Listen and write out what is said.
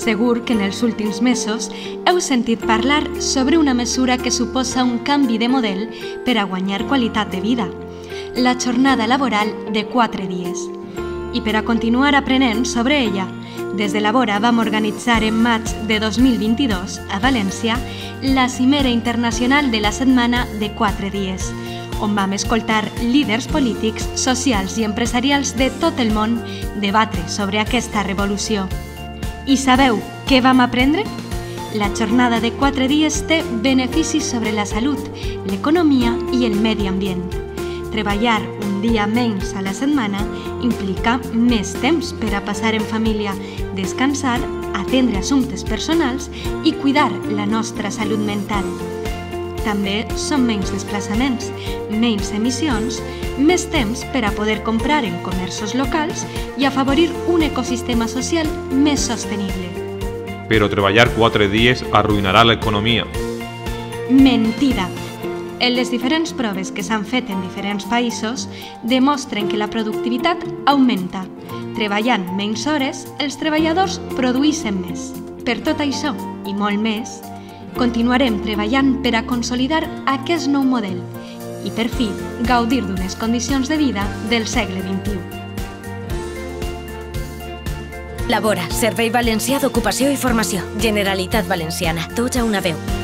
Segur que en els últims mesos heu sentit parlar sobre una mesura que suposa un canvi de model per a guanyar qualitat de vida, la jornada laboral de 4 dies. I per a continuar aprenent sobre ella, des de la Vora vam organitzar en maig de 2022 a València la Cimera Internacional de la Setmana de 4 dies, on vam escoltar líders polítics, socials i empresarials de tot el món debatre sobre aquesta revolució. I sabeu què vam aprendre? La jornada de 4 dies té beneficis sobre la salut, l'economia i el medi ambient. Treballar un dia menys a la setmana implica més temps per a passar en família, descansar, atendre assumptes personals i cuidar la nostra salut mental. També són menys desplaçaments, menys emissions, més temps per a poder comprar en comerços locals i afavorir un ecosistema social més sostenible. Pero treballar 4 dies arruïnarà l'economia. Mentida! En les diferents proves que s'han fet en diferents països demostren que la productivitat augmenta. Treballant menys hores, els treballadors produeixen més. Per tot això, i molt més, continuarem treballant per a consolidar aquest nou model i, per fi, gaudir d'unes condicions de vida del segle XXI. La Vora, Servei Valencià d'Ocupació i Formació. Generalitat Valenciana. Tots a una veu.